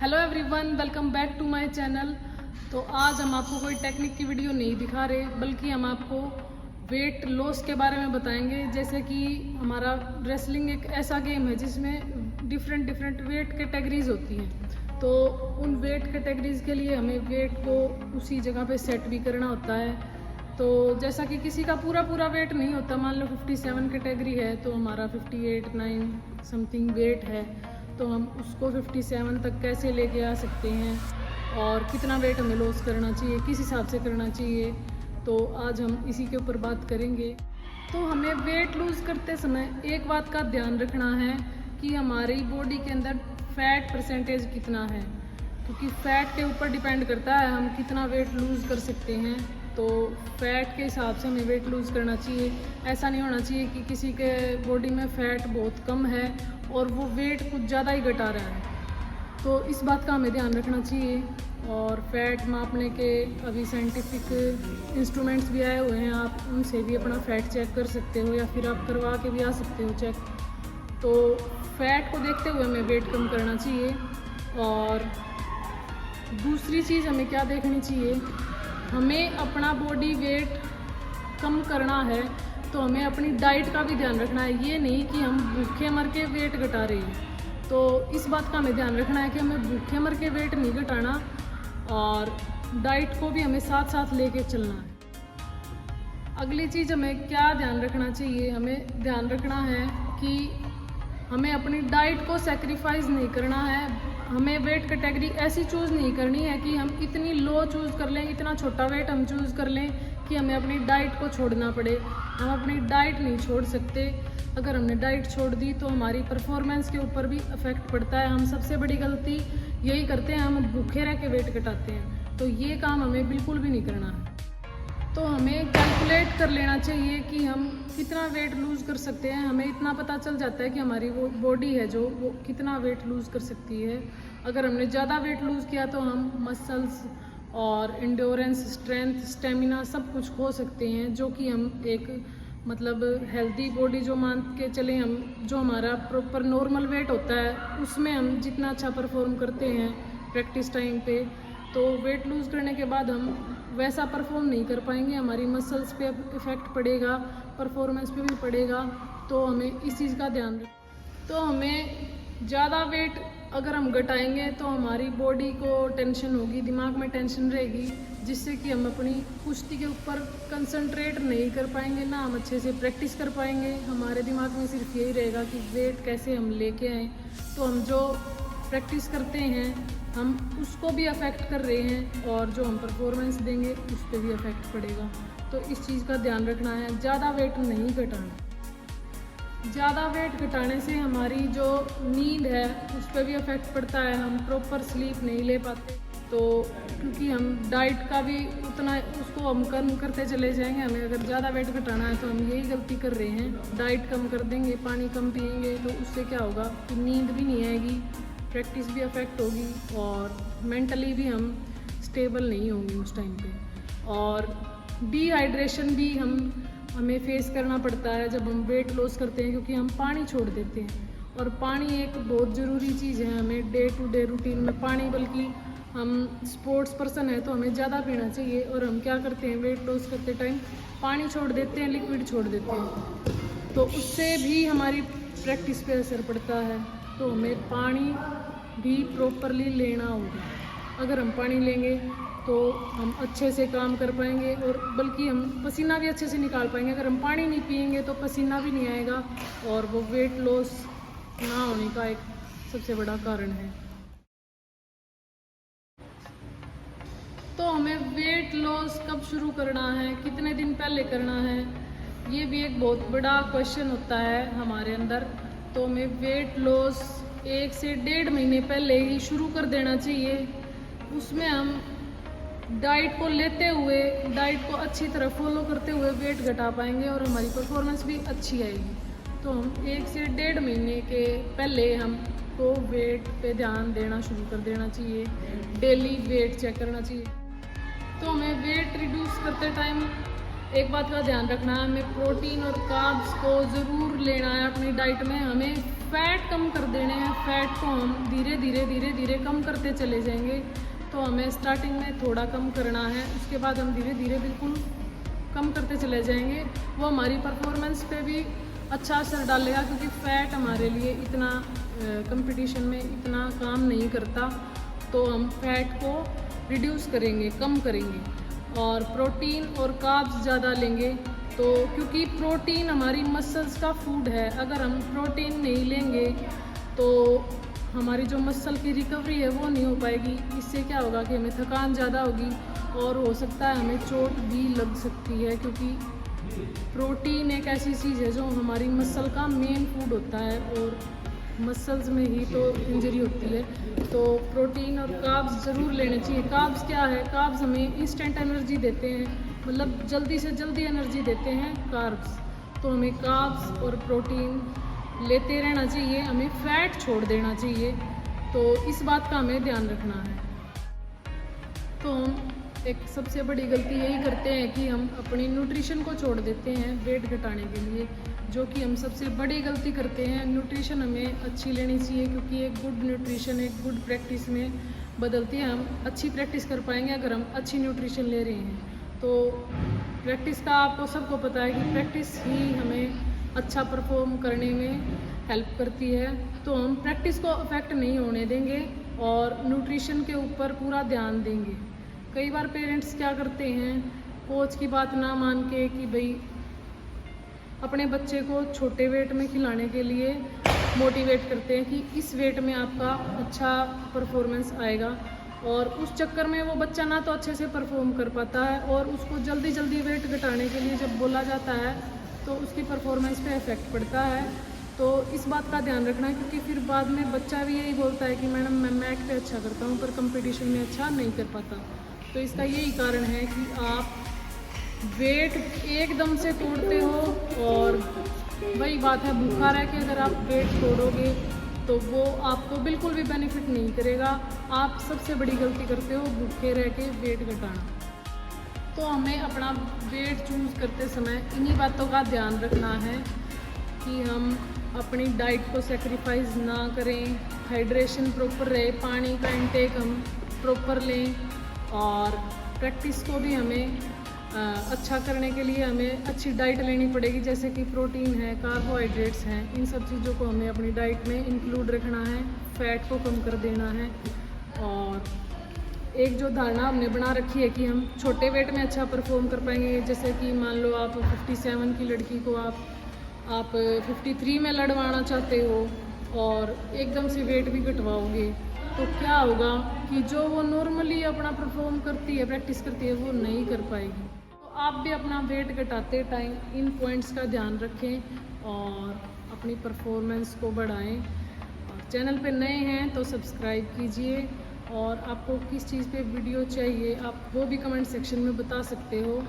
Hello everyone, welcome back to my channel. तो आज हम आपको कोई टेक्निक की वीडियो नहीं दिखा रहे, बल्कि हम आपको वेट लॉस के बारे में बताएंगे। जैसे कि हमारा रेसलिंग एक ऐसा गेम है जिसमें डिफरेंट वेट कैटेगरीज होती हैं। तो उन वेट कैटेगरीज के लिए हमें वेट को उसी जगह पे सेट भी करना होता है। तो जैसा कि किसी का पूरा वेट नहीं होता, मान लो 57 कैटेगरी है तो हमारा 58 9 समथिंग वेट है, तो हम उसको 57 तक कैसे लेके आ सकते हैं और कितना वेट हमें लॉस करना चाहिए, किस हिसाब से करना चाहिए, तो आज हम इसी के ऊपर बात करेंगे। तो हमें वेट लूज़ करते समय एक बात का ध्यान रखना है कि हमारी बॉडी के अंदर फैट परसेंटेज कितना है, क्योंकि फैट के ऊपर डिपेंड करता है हम कितना वेट लूज़ कर सकते हैं। तो फैट के हिसाब से हमें वेट लूज़ करना चाहिए। ऐसा नहीं होना चाहिए कि किसी के बॉडी में फ़ैट बहुत कम है और वो वेट कुछ ज़्यादा ही घटा रहा है, तो इस बात का हमें ध्यान रखना चाहिए। और फैट मापने के अभी साइंटिफिक इंस्ट्रूमेंट्स भी आए हुए हैं, आप उनसे भी अपना फ़ैट चेक कर सकते हो या फिर आप करवा के भी आ सकते हो चेक। तो फैट को देखते हुए हमें वेट कम करना चाहिए। और दूसरी चीज़ हमें क्या देखनी चाहिए, हमें अपना बॉडी वेट कम करना है तो हमें अपनी डाइट का भी ध्यान रखना है। ये नहीं कि हम भूखे मर के वेट घटा रहे हैं, तो इस बात का हमें ध्यान रखना है कि हमें भूखे मर के वेट नहीं घटाना और डाइट को भी हमें साथ साथ लेके चलना है। अगली चीज़ हमें क्या ध्यान रखना चाहिए, हमें ध्यान रखना है कि हमें अपनी डाइट को सेक्रीफाइस नहीं करना है। हमें वेट कैटेगरी ऐसी चूज़ नहीं करनी है कि हम इतनी लो चूज़ कर लें, इतना छोटा वेट हम चूज़ कर लें कि हमें अपनी डाइट को छोड़ना पड़े। हम अपनी डाइट नहीं छोड़ सकते। अगर हमने डाइट छोड़ दी तो हमारी परफॉर्मेंस के ऊपर भी इफ़ेक्ट पड़ता है। हम सबसे बड़ी गलती यही करते हैं, हम भूखे रह के वेट घटाते हैं, तो ये काम हमें बिल्कुल भी नहीं करना है। तो हमें कैलकुलेट कर लेना चाहिए कि हम कितना वेट लूज़ कर सकते हैं। हमें इतना पता चल जाता है कि हमारी वो बॉडी है जो वो कितना वेट लूज़ कर सकती है। अगर हमने ज़्यादा वेट लूज़ किया तो हम मसल्स और इंड्योरेंस, स्ट्रेंथ, स्टेमिना सब कुछ खो सकते हैं, जो कि हम एक मतलब हेल्दी बॉडी जो मान के चलें, हम जो हमारा प्रॉपर नॉर्मल वेट होता है उसमें हम जितना अच्छा परफॉर्म करते हैं प्रैक्टिस टाइम पे, तो वेट लूज़ करने के बाद हम वैसा परफॉर्म नहीं कर पाएंगे। हमारी मसल्स पे इफ़ेक्ट पड़ेगा, परफॉर्मेंस पे भी पड़ेगा। तो हमें इस चीज़ का ध्यान रखें। तो हमें ज़्यादा वेट अगर हम घटाएंगे तो हमारी बॉडी को टेंशन होगी, दिमाग में टेंशन रहेगी, जिससे कि हम अपनी कुश्ती के ऊपर कंसंट्रेट नहीं कर पाएंगे, ना हम अच्छे से प्रैक्टिस कर पाएंगे। हमारे दिमाग में सिर्फ यही रहेगा कि वेट कैसे हम लेके आएँ। तो हम जो प्रैक्टिस करते हैं हम उसको भी अफेक्ट कर रहे हैं और जो हम परफॉर्मेंस देंगे उस पर भी अफेक्ट पड़ेगा। तो इस चीज़ का ध्यान रखना है, ज़्यादा वेट नहीं घटाना। ज़्यादा वेट घटाने से हमारी जो नींद है उस पर भी अफेक्ट पड़ता है, हम प्रॉपर स्लीप नहीं ले पाते। तो क्योंकि हम डाइट का भी उतना उसको हम कम करते चले जाएंगे, हमें अगर ज़्यादा वेट घटाना है तो हम यही गलती कर रहे हैं। डाइट कम कर देंगे, पानी कम पिएंगे, तो उससे क्या होगा कि नींद भी नहीं आएगी, प्रैक्टिस भी अफेक्ट होगी और मेंटली भी हम स्टेबल नहीं होंगे उस टाइम पे। और डिहाइड्रेशन भी हमें फेस करना पड़ता है जब हम वेट लॉस करते हैं, क्योंकि हम पानी छोड़ देते हैं। और पानी एक बहुत ज़रूरी चीज़ है हमें डे टू डे रूटीन में पानी, बल्कि हम स्पोर्ट्स पर्सन है तो हमें ज़्यादा पीना चाहिए। और हम क्या करते हैं, वेट लॉस करते टाइम पानी छोड़ देते हैं, लिक्विड छोड़ देते हैं, तो उससे भी हमारी प्रैक्टिस पे असर पड़ता है। तो हमें पानी भी प्रॉपरली लेना होगा। अगर हम पानी लेंगे तो हम अच्छे से काम कर पाएंगे और बल्कि हम पसीना भी अच्छे से निकाल पाएंगे। अगर हम पानी नहीं पिएंगे तो पसीना भी नहीं आएगा और वो वेट लॉस ना होने का एक सबसे बड़ा कारण है। तो हमें वेट लॉस कब शुरू करना है, कितने दिन पहले करना है, ये भी एक बहुत बड़ा क्वेश्चन होता है हमारे अंदर। तो हमें वेट लॉस 1 से 1.5 महीने पहले ही शुरू कर देना चाहिए। उसमें हम डाइट को लेते हुए, डाइट को अच्छी तरह फॉलो करते हुए वेट घटा पाएंगे और हमारी परफॉर्मेंस भी अच्छी आएगी। तो हम 1 से 1.5 महीने के पहले हमको वेट पे ध्यान देना शुरू कर देना चाहिए, डेली वेट चेक करना चाहिए। तो हमें वेट रिड्यूस करते टाइम एक बात का ध्यान रखना है, हमें प्रोटीन और कार्ब्स को ज़रूर लेना है अपनी डाइट में। हमें फ़ैट कम कर देने हैं, फ़ैट को हम धीरे धीरे कम करते चले जाएंगे। तो हमें स्टार्टिंग में थोड़ा कम करना है, उसके बाद हम धीरे धीरे बिल्कुल कम करते चले जाएंगे। वो हमारी परफॉर्मेंस पे भी अच्छा असर डालेगा, क्योंकि फ़ैट हमारे लिए इतना कंपटीशन में इतना काम नहीं करता। तो हम फ़ैट को रिड्यूस करेंगे, कम करेंगे, और प्रोटीन और कार्ब्स ज़्यादा लेंगे। तो क्योंकि प्रोटीन हमारी मसल्स का फूड है, अगर हम प्रोटीन नहीं लेंगे तो हमारी जो मसल की रिकवरी है वो नहीं हो पाएगी। इससे क्या होगा कि हमें थकान ज़्यादा होगी और हो सकता है हमें चोट भी लग सकती है, क्योंकि प्रोटीन एक ऐसी चीज़ है जो हमारी मसल का मेन फूड होता है, और मसल्स में ही तो इंजरी होती है। तो प्रोटीन और कार्ब्स ज़रूर लेने चाहिए। कार्ब्स क्या है? कार्ब्स हमें इंस्टेंट एनर्जी देते हैं, मतलब जल्दी से जल्दी एनर्जी देते हैं कार्ब्स। तो हमें कार्ब्स और प्रोटीन लेते रहना चाहिए, हमें फ़ैट छोड़ देना चाहिए। तो इस बात का हमें ध्यान रखना है। तो हम एक सबसे बड़ी गलती यही करते हैं कि हम अपनी न्यूट्रिशन को छोड़ देते हैं वेट घटाने के लिए, जो कि हम सबसे बड़ी गलती करते हैं। न्यूट्रिशन हमें अच्छी लेनी चाहिए, क्योंकि एक गुड न्यूट्रिशन एक गुड प्रैक्टिस में बदलती है। हम अच्छी प्रैक्टिस कर पाएंगे अगर हम अच्छी न्यूट्रिशन ले रहे हैं। तो प्रैक्टिस का आपको सबको पता है कि प्रैक्टिस ही हमें अच्छा परफॉर्म करने में हेल्प करती है। तो हम प्रैक्टिस को अफेक्ट नहीं होने देंगे और न्यूट्रिशन के ऊपर पूरा ध्यान देंगे। कई बार पेरेंट्स क्या करते हैं, कोच की बात ना मान के कि भाई अपने बच्चे को छोटे वेट में खिलाने के लिए मोटिवेट करते हैं कि इस वेट में आपका अच्छा परफॉर्मेंस आएगा, और उस चक्कर में वो बच्चा ना तो अच्छे से परफॉर्म कर पाता है, और उसको जल्दी जल्दी वेट घटाने के लिए जब बोला जाता है तो उसकी परफॉर्मेंस पे इफ़ेक्ट पड़ता है। तो इस बात का ध्यान रखना है, क्योंकि फिर बाद में बच्चा भी यही बोलता है कि मैडम मैं मैक पे अच्छा करता हूँ पर कंपटीशन में अच्छा नहीं कर पाता। तो इसका यही कारण है कि आप वेट एकदम से तोड़ते हो, और वही बात है भूखा रह के अगर आप वेट तोड़ोगे तो वो आपको बिल्कुल भी बेनिफिट नहीं करेगा। आप सबसे बड़ी गलती करते हो भूखे रह के वेट घटाना। तो हमें अपना वेट चूज़ करते समय इन्हीं बातों का ध्यान रखना है कि हम अपनी डाइट को सेक्रीफाइस ना करें, हाइड्रेशन प्रॉपर रहे, पानी का इंटेक हम प्रॉपर लें, और प्रैक्टिस को भी हमें अच्छा करने के लिए हमें अच्छी डाइट लेनी पड़ेगी, जैसे कि प्रोटीन है, कार्बोहाइड्रेट्स हैं, इन सब चीज़ों को हमें अपनी डाइट में इंक्लूड रखना है, फ़ैट को कम कर देना है। और एक जो धारणा हमने बना रखी है कि हम छोटे वेट में अच्छा परफॉर्म कर पाएंगे, जैसे कि मान लो आप 57 की लड़की को आप 53 में लड़वाना चाहते हो और एकदम से वेट भी घटवाओगे, तो क्या होगा कि जो वो नॉर्मली अपना परफॉर्म करती है, प्रैक्टिस करती है, वो नहीं कर पाएगी। तो आप भी अपना वेट घटाते टाइम इन पॉइंट्स का ध्यान रखें और अपनी परफॉर्मेंस को बढ़ाएं। और चैनल पे नए हैं तो सब्सक्राइब कीजिए, और आपको किस चीज़ पे वीडियो चाहिए आप वो भी कमेंट सेक्शन में बता सकते हो।